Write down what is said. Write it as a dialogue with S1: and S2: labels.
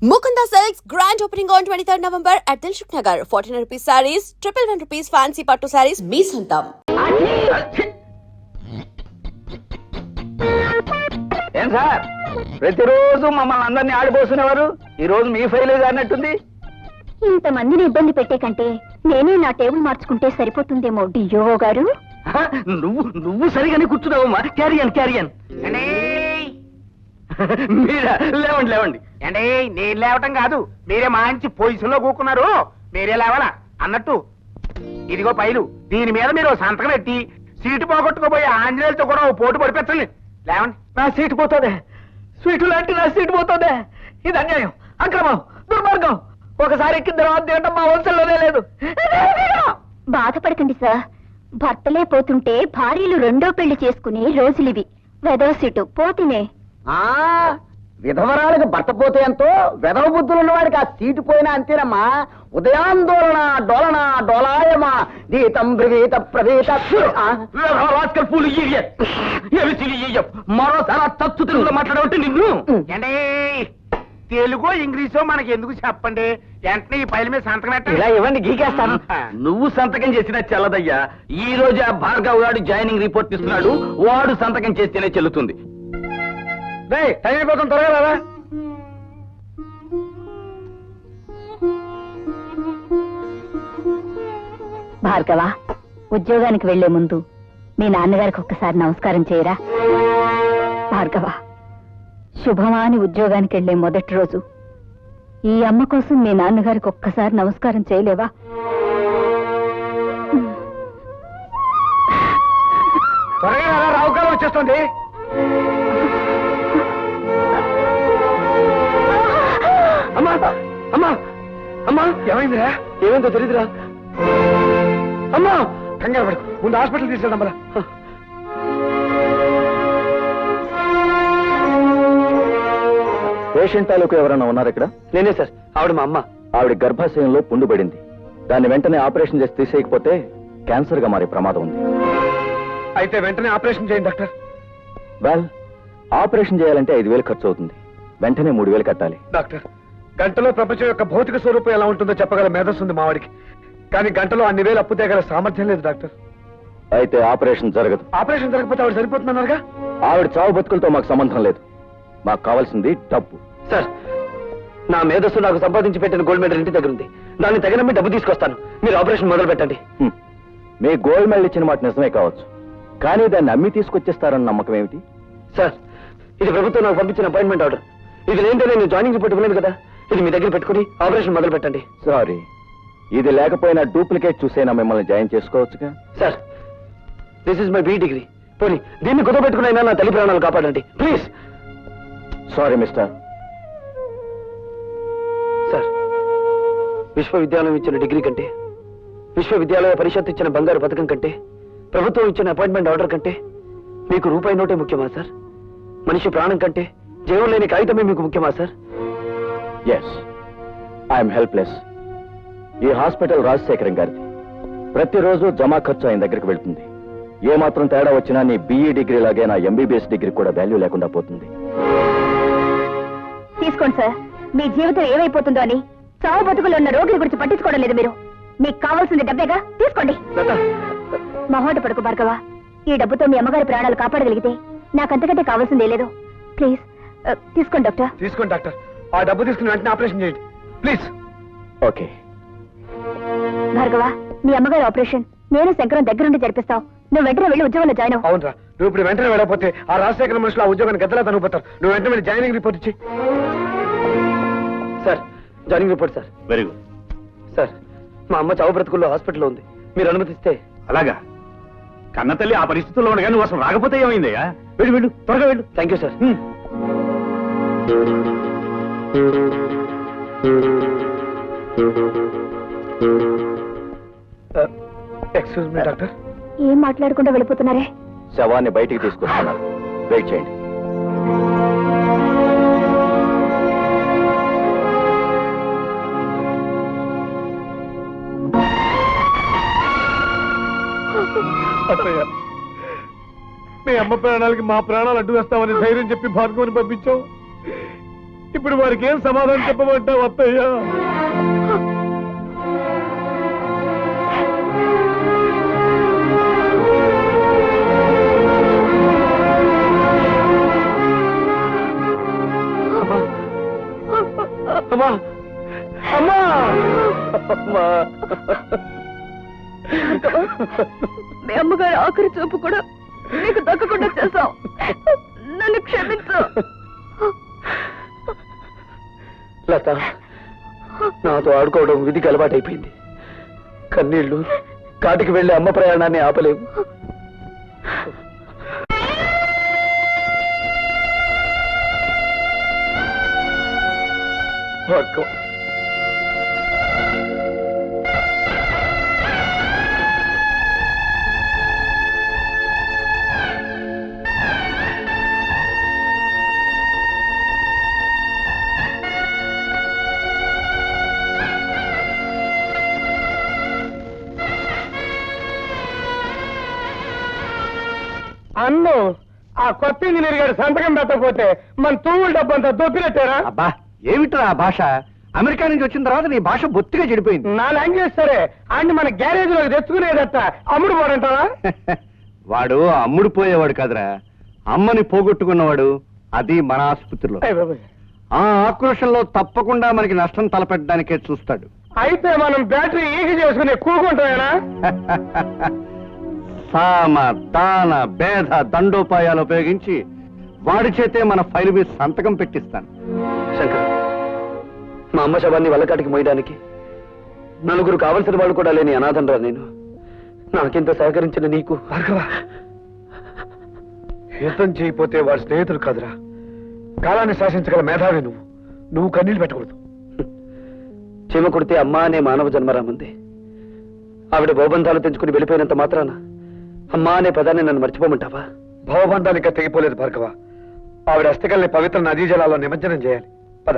S1: Mukunda Silks grand opening on 23rd November at Dilshuk Nagar. 1400 rupees sarees, 111 rupees fancy pattu sarees, me santam.
S2: ఏం sir ప్రతిరోజు మమ్మల్ని అందరినీ ఆడిపోస్తున్నవారు ఈ రోజు మీ file అన్నట్టుంది.
S3: ఇంతమందిని ఇబ్బంది పెట్టే కంటే నేనే నా టేబుల్ మార్చుకుంటే సరిపోతుందేమో డియో గారు.
S2: నువ్వు సరిగానే కూర్చున్నావమ్మా. క్యారియన్ మీరా లేవండి
S4: అంటే నేను లేవటం కాదు, మీరే మంచి పొజిషన్ లో కూకున్నారు, మీరే లేవాలా అన్నట్టు. ఇదిగో పైలు, దీని మీద మీరు సంతకం పెట్టి సీటు పోగొట్టుకోబోయే ఆంజనేయులతో కూడా ఓ పోటు పడిపెట్టండి. లేవండి.
S2: నా సీటు పోతుందే, స్వీటు లాంటి నా సీటు పోతుందే. ఇది అన్యాయం, అక్రమం, దుర్మార్గం. ఒకసారి ఎక్కిన తర్వాత తినటం మా వంశంలోనే లేదు.
S3: బాధపడకండి సార్, భర్తలే పోతుంటే భార్యలు రెండో పెళ్లి చేసుకునే రోజులివి. వెదవ సీటు పోతినే.
S2: విధవరాలకు భర్త పోతే ఎంతో, వెధవ బుద్ధులు ఉన్నవాడికి ఆ సీటు పోయినా అంతేనమ్మా. ఉదయాందోళన డోలన డోలాయమా గీతం బ్రవీత ప్రవీత. మరోసారి తత్తు తెలుగులో మాట్లాడవంటే నిన్ను.
S4: అంటే తెలుగో ఇంగ్లీషో మనకి ఎందుకు చెప్పండి, వెంటనే ఈ పైల మీద సంతకం
S2: ఇలా
S4: పెట్టండి.
S2: ఇవ్వండి, గీకేస్తాను. నువ్వు సంతకం చేసినా చెల్లదయ్యా. ఈ రోజు ఆ భార్గవ్ గారు జాయినింగ్ రిపోర్ట్ ఇస్తున్నాడు, వాడు సంతకం చేస్తేనే చెల్లుతుంది. టైం అయిపోతుంది, త్వరగా రారా.
S3: భార్గవ, ఉద్యోగానికి వెళ్లే ముందు మీ నాన్నగారికి ఒక్కసారి నమస్కారం చేయరా. భార్గవ, శుభమా అని ఉద్యోగానికి వెళ్లే మొదటి రోజు ఈ అమ్మ కోసం మీ నాన్నగారికి ఒక్కసారి నమస్కారం చేయలేవా?
S2: త్వరగా రారా, రావుకాలం వచ్చేస్తుంది. అమ్మా అమ్మా అమ్మా, ఏమైందిరా? ఏమైందో తెలీదురా. అమ్మా కంగారు పడు, ముందు హాస్పిటల్ తీసుకెళ్దాం. పేషెంట్ తాలూకు ఎవరైనా ఉన్నారు ఇక్కడ? నేనే సార్. ఆవిడ మా అమ్మ. ఆవిడ గర్భాశయంలో పుండు పడింది. దాన్ని వెంటనే ఆపరేషన్ చేసి తీసేయకపోతే క్యాన్సర్ గా మారే ప్రమాదం ఉంది. అయితే వెంటనే ఆపరేషన్ చేయండి డాక్టర్. వెల్, ఆపరేషన్ చేయాలంటే 5,000 ఖర్చు అవుతుంది. వెంటనే 3,000 కట్టాలి. డాక్టర్, గంటలో ప్రపంచం యొక్క భౌతిక స్వరూపం ఎలా ఉంటుందో చెప్పగల మేధస్సు ఉంది మావాడికి, కానీ గంటలో అన్ని వేలు అప్పు తేగల సామర్థ్యం లేదు డాక్టర్. అయితే ఆపరేషన్ జరగదు. ఆపరేషన్ జరగకపోతే ఆవిడ సరిపోతున్నారుగా. ఆవిడ చావు బతుకులతో మాకు సంబంధం లేదు. మాకు కావాల్సింది డబ్బు. సార్, నా మేధస్సు నాకు సంపాదించి పెట్టిన గోల్డ్ మెడల్ ఇంటి దగ్గర ఉంది. దాన్ని తగినమ్మి డబ్బు తీసుకొస్తాను. మీరు ఆపరేషన్ మొదలు పెట్టండి. మీ గోల్డ్ మెడల్ ఇచ్చిన మాట నిజమే కావచ్చు, కానీ దాన్ని అమ్మి తీసుకొచ్చేస్తారన్న నమ్మకం ఏమిటి? సార్, ఇది ప్రభుత్వం నాకు పంపించిన అపాయింట్మెంట్ ఆర్డర్. ఇది లేదంటే నేను జాయినింగ్ రిపోర్ట్ ఇవ్వలేదు కదా. ఇది మీ దగ్గర పెట్టుకుని ఆపరేషన్ మొదలు పెట్టండి. సారీ, ఇది లేకపోయినా డూప్లికేట్ చూసైనా మిమ్మల్ని జాయిన్ చేసుకోవచ్చుగా. Sir, this is my B degree. పోనీ దీన్ని కుదపెట్టుకునైనా నా తల్లి ప్రాణాలు కాపాడండి ప్లీజ్. Sorry mister. సార్, విశ్వవిద్యాలయం ఇచ్చిన డిగ్రీ కంటే, విశ్వవిద్యాలయ పరిషత్ ఇచ్చిన బంగారు పథకం కంటే, ప్రభుత్వం ఇచ్చిన అపాయింట్మెంట్ ఆర్డర్ కంటే మీకు రూపాయి నోటే ముఖ్యమా సార్? మనిషి ప్రాణం కంటే జీవం లేని కాగితమే మీకు ముఖ్యమా సార్? Yes, I'm helpless. ఈ హాస్పిటల్ రాజశేఖరం గారిది. ప్రతిరోజు జమా ఖర్చు ఆయన దగ్గరికి వెళ్తుంది. ఏ మాత్రం తేడా వచ్చినా నీ BE డిగ్రీ లాగే నా MBBS డిగ్రీ కూడా వాల్యూ లేకుండా పోతుంది.
S3: తీసుకోండి సార్. మీ జీవితం ఏమైపోతుందో అని చావు బతుకులు ఉన్న రోగుల గురించి పట్టించుకోవడం లేదు మీరు. మీకు కావాల్సింది డబ్బేగా, తీసుకోండి. మహోట పడుకు భార్గవ, ఈ డబ్బుతో మీ అమ్మగారి ప్రాణాలు కాపాడగలిగితే నాకంతకంటే కావాల్సిందే లేదు. ప్లీజ్ తీసుకోండి డాక్టర్.
S2: తీసుకోండి డాక్టర్. ఆ డబ్బు తీసుకుని వెంటనే ఆపరేషన్ చేయండి ప్లీజ్. ఓకే
S3: భార్గవ, మీ అమ్మగారి ఆపరేషన్ నేను శంకరం దగ్గరుండి జరిపిస్తావు. నువ్వు వెంటనే వెళ్ళి ఉద్యోగంలో జాయిన్ అవ్వు.
S2: అవునరా, నువ్వు ఇప్పుడు వెంటనే వెళ్ళకపోతే ఆ రాజశేఖర మనుషులు ఆ ఉద్యోగాన్ని గద్దలా తనుకుపోతారు. నువ్వు వెంటనే వెళ్ళి జాయినింగ్ రిపోర్ట్ ఇచ్చి. Sir, joining report sir. Very good sir. మా అమ్మ చావు బ్రతుకుల్లో హాస్పిటల్లో ఉంది, మీరు అనుమతిస్తే.
S4: అలాగా? కన్నతల్లి ఆ పరిస్థితుల్లో ఉండగా నువ్వు అసలు రాకపోతే ఏమైందయ్యా? వెళ్ళు వెళ్ళు, త్వరగా వెళ్ళు.
S2: Thank you sir. Excuse me doctor.
S3: ఏం మాట్లాడకుండా వెళ్ళిపోతున్నారే?
S2: శవాన్ని బయటికి తీసుకొస్తున్నారు, వెయిట్ చేయండి. మీ అమ్మ ప్రాణాలకి మా ప్రాణాలు అడ్డు వేస్తామని ధైర్యం చెప్పి భార్గవని పంపించావు.
S5: ఇప్పుడు వారికి ఏం సమాధానం చెప్పమంటావు అత్తయ్య?
S2: అమ్మా అమ్మా అమ్మా
S3: మీ అమ్మగారి ఆఖరి చూపు కూడా నీకు దక్కకుండా చేశావు. నన్ను క్షమించు.
S2: లత, నాతో ఆడుకోవడం విధికి అలవాటైపోయింది. కన్నీళ్లు కాటికి వెళ్లి అమ్మ ప్రయాణాన్ని ఆపలేవు. భార్గవ,
S5: అన్ను ఆ కొత్త ఇంజనీర్ గారు సంతకం పెట్టకపోతే మన తూముల డబ్బంతా దొప్పినట్టారా?
S4: అబ్బా ఏమిట్రా ఆ భాష? అమెరికా నుంచి వచ్చిన తర్వాత నీ భాష బొత్తిగా చెడిపోయింది.
S5: నా లాంగ్వేజ్ సరే, అన్ని మన గ్యారేజ్ లోకి తెచ్చుకునేదట అమ్ముడు పోడంటావా?
S4: వాడు అమ్ముడు పోయేవాడు కాదురా, అమ్మని పోగొట్టుకున్నవాడు. అది మన ఆసుపత్రిలో. ఆ ఆక్రోషంలో తప్పకుండా మనకి నష్టం తలపెట్టడానికే చూస్తాడు.
S5: అయితే మనం బ్యాటరీ ఈజీ చేసుకునే కూకుంటామేనా?
S4: సామ దాన భేద దండోపాయాలు ఉపయోగించి వాడి చేతే మన ఫైల్ మీద సంతకం పెట్టిస్తాను.
S2: శంకర్, మా అమ్మ శవాన్ని వల్లకాటికి మోయడానికి నలుగురు కావలసిన వాళ్ళు కూడా లేని అనాథనరా నేను. నాకింత సహకరించిన నీకు.
S5: యుద్ధం చేయకపోతే వాడి స్నేహితుడు కాదురా, కాలాన్ని శాసించగల మేధావి నువ్వు. నువ్వు కన్నీళ్ళు పెట్టకూడదు.
S2: చీమ కుడితే అమ్మ అనే మానవ జన్మరామంది. ఆవిడ భవబంధాలు తెంచుకుని వెళ్ళిపోయినంత మాత్రాన అమ్మా అనే పదాన్ని నన్ను మర్చిపోమంటావా?
S5: భవబంధాలు ఇంకా తెగిపోలేదు భార్గవ. ఆవిడ అస్థికల్ని పవిత్ర నదీ జలాల్లో నిమజ్జనం చేయాలి. పద.